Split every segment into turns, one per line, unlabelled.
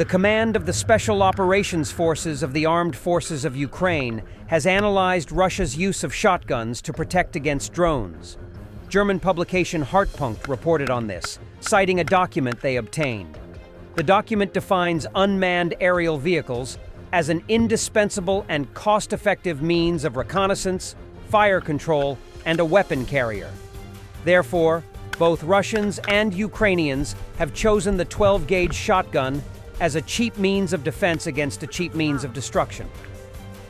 command of the Special Operations Forces of the Armed Forces of Ukraine has analyzed Russia's use of shotguns to protect against drones. German publication Hartpunkt reported on this, citing a document they obtained. The document defines unmanned aerial vehicles as an indispensable and cost-effective means of reconnaissance, fire control, and a weapon carrier. Therefore, both Russians and Ukrainians have chosen the 12-gauge shotgun as a cheap means of defense against a cheap means of destruction.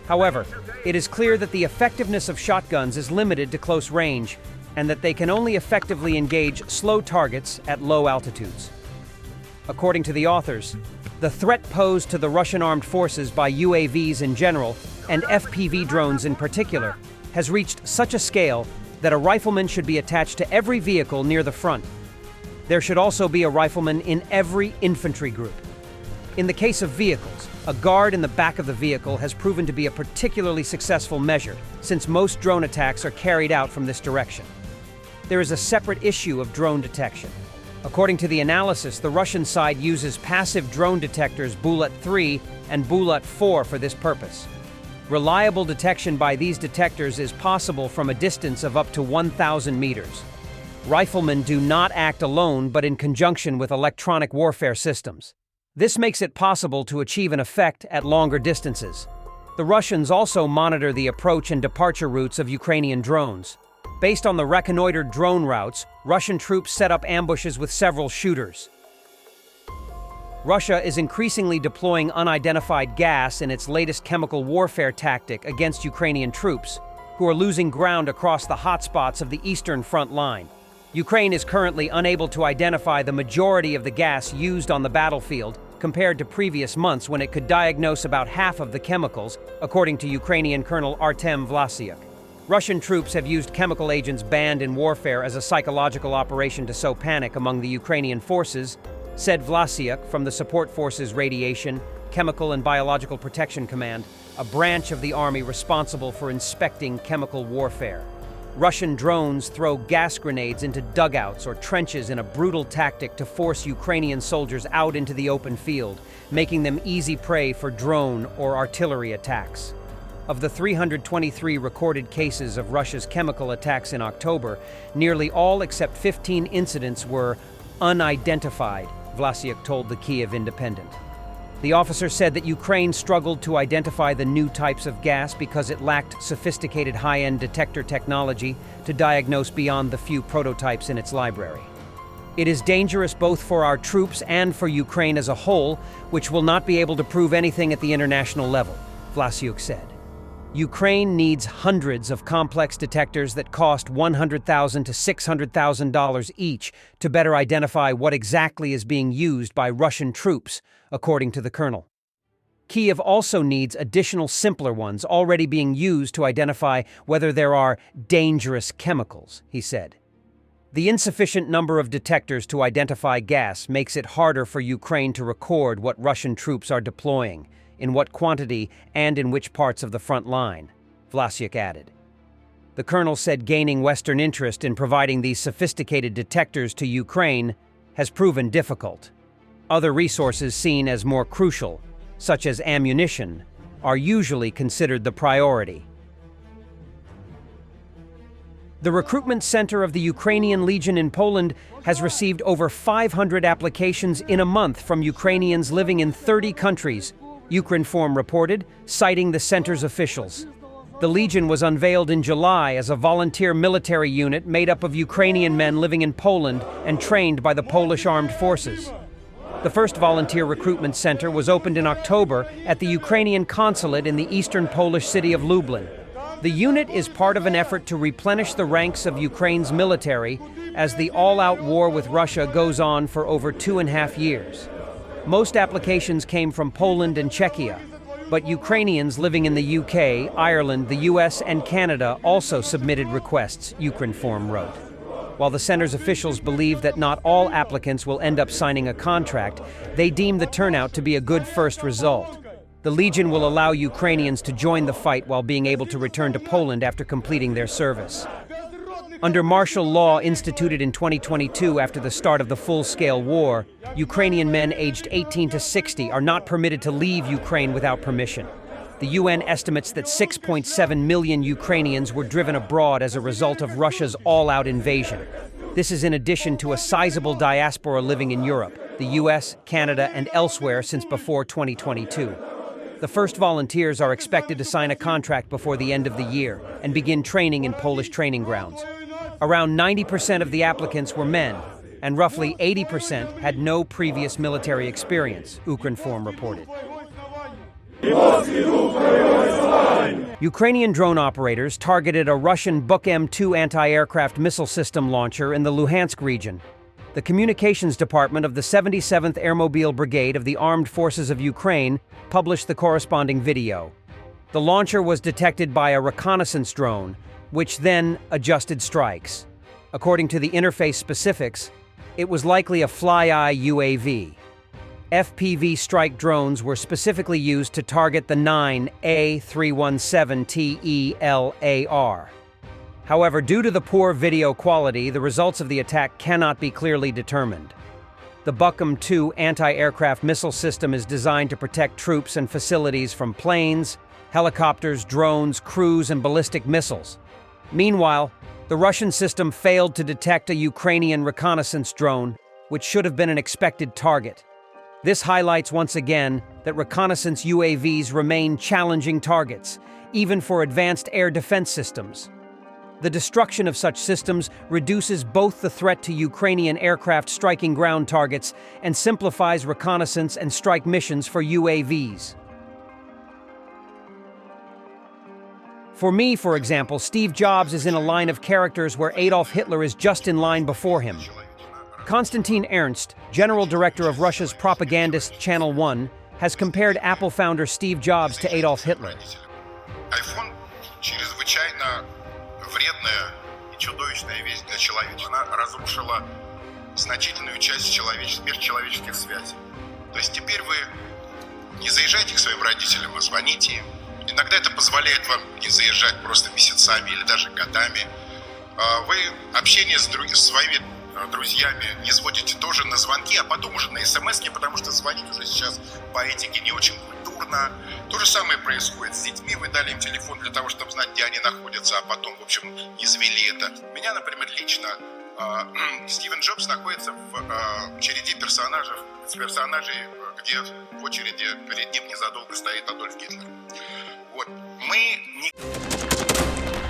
However, it is clear that the effectiveness of shotguns is limited to close range, and that they can only effectively engage slow targets at low altitudes. According to the authors, the threat posed to the Russian armed forces by UAVs in general, and FPV drones in particular, has reached such a scale that a rifleman should be attached to every vehicle near the front. There should also be a rifleman in every infantry group. In the case of vehicles, a guard in the back of the vehicle has proven to be a particularly successful measure, since most drone attacks are carried out from this direction. There is a separate issue of drone detection. According to the analysis, the Russian side uses passive drone detectors Bulat 3 and Bulat 4 for this purpose. Reliable detection by these detectors is possible from a distance of up to 1,000 meters. Riflemen do not act alone, but in conjunction with electronic warfare systems. This makes it possible to achieve an effect at longer distances. The Russians also monitor the approach and departure routes of Ukrainian drones. Based on the reconnoitered drone routes, Russian troops set up ambushes with several shooters. Russia is increasingly deploying unidentified gas in its latest chemical warfare tactic against Ukrainian troops, who are losing ground across the hotspots of the eastern front line. Ukraine is currently unable to identify the majority of the gas used on the battlefield, compared to previous months when it could diagnose about half of the chemicals, according to Ukrainian Colonel Artem Vlasiuk. Russian troops have used chemical agents banned in warfare as a psychological operation to sow panic among the Ukrainian forces, said Vlasiuk from the Support Forces Radiation, Chemical and Biological Protection Command, a branch of the army responsible for inspecting chemical warfare. Russian drones throw gas grenades into dugouts or trenches in a brutal tactic to force Ukrainian soldiers out into the open field, making them easy prey for drone or artillery attacks. Of the 323 recorded cases of Russia's chemical attacks in October, nearly all except 15 incidents were unidentified, Vlasiuk told the Kyiv Independent. The officer said that Ukraine struggled to identify the new types of gas because it lacked sophisticated high-end detector technology to diagnose beyond the few prototypes in its library. It is dangerous both for our troops and for Ukraine as a whole, which will not be able to prove anything at the international level, Vlasiuk said. Ukraine needs hundreds of complex detectors that cost $100,000 to $600,000 each to better identify what exactly is being used by Russian troops, according to the colonel. Kyiv also needs additional simpler ones already being used to identify whether there are dangerous chemicals, he said. The insufficient number of detectors to identify gas makes it harder for Ukraine to record what Russian troops are deploying, in what quantity, and in which parts of the front line, Vlasiuk added. The colonel said gaining Western interest in providing these sophisticated detectors to Ukraine has proven difficult. Other resources seen as more crucial, such as ammunition, are usually considered the priority. The recruitment center of the Ukrainian Legion in Poland has received over 500 applications in a month from Ukrainians living in 30 countries, Ukrinform reported, citing the center's officials. The Legion was unveiled in July as a volunteer military unit made up of Ukrainian men living in Poland and trained by the Polish Armed Forces. The first volunteer recruitment center was opened in October at the Ukrainian consulate in the eastern Polish city of Lublin. The unit is part of an effort to replenish the ranks of Ukraine's military as the all-out war with Russia goes on for over 2.5 years. Most applications came from Poland and Czechia, but Ukrainians living in the UK, Ireland, the US, and Canada also submitted requests, Ukrinform wrote. While the center's officials believe that not all applicants will end up signing a contract, they deem the turnout to be a good first result. The Legion will allow Ukrainians to join the fight while being able to return to Poland after completing their service. Under martial law instituted in 2022 after the start of the full-scale war, Ukrainian men aged 18 to 60 are not permitted to leave Ukraine without permission. The UN estimates that 6.7 million Ukrainians were driven abroad as a result of Russia's all-out invasion. This is in addition to a sizable diaspora living in Europe, the US, Canada, and elsewhere since before 2022. The first volunteers are expected to sign a contract before the end of the year and begin training in Polish training grounds. Around 90% of the applicants were men, and roughly 80% had no previous military experience, Ukrinform reported. Ukrainian drone operators targeted a Russian Buk M2 anti-aircraft missile system launcher in the Luhansk region. The communications department of the 77th Airmobile Brigade of the Armed Forces of Ukraine published the corresponding video. The launcher was detected by a reconnaissance drone, which then adjusted strikes. According to the interface specifics, it was likely a fly-eye UAV. FPV strike drones were specifically used to target the 9A317TELAR. However, due to the poor video quality, the results of the attack cannot be clearly determined. The Buk M2 anti-aircraft missile system is designed to protect troops and facilities from planes, helicopters, drones, cruise, and ballistic missiles. Meanwhile, the Russian system failed to detect a Ukrainian reconnaissance drone, which should have been an expected target. This highlights once again that reconnaissance UAVs remain challenging targets, even for advanced air defense systems. The destruction of such systems reduces both the threat to Ukrainian aircraft striking ground targets and simplifies reconnaissance and strike missions for UAVs. For me, for example, Steve Jobs is in a line of characters where Adolf Hitler is just in line before him. Konstantin Ernst, general director of Russia's propagandist Channel 1, has compared Apple founder Steve Jobs to Adolf Hitler.
iPhone чрезвычайно вредная и чудовищная вещь для человека. Она разрушила значительную часть межчеловеческих связей. То есть теперь вы не заезжайте к своим родителям, вы звоните им. Иногда это позволяет вам не заезжать просто месяцами или даже годами. Вы общение с своими друзьями не сводите тоже на звонки, а потом уже на смс-ки, потому что звонить уже сейчас по этике не очень культурно. То же самое происходит с детьми. Вы дали им телефон для того, чтобы знать, где они находятся, а потом, в общем, не завели это. Меня, например, лично Стивен Джобс находится в череде персонажей, где в очереди перед ним незадолго стоит Адольф Гитлер. Вот. Мы не...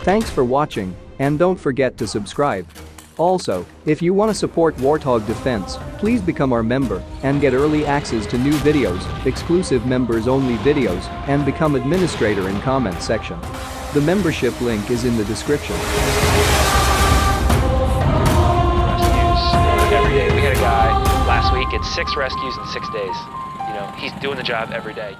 Thanks for watching, and don't forget to subscribe. Also, if you want to support Warthog Defense, please become our member and get early access to new videos, exclusive members-only videos, and become administrator in comment section. The membership link is in the description.
Every day. We had a guy last week, it's 6 rescues in 6 days. You know, he's doing the job every day.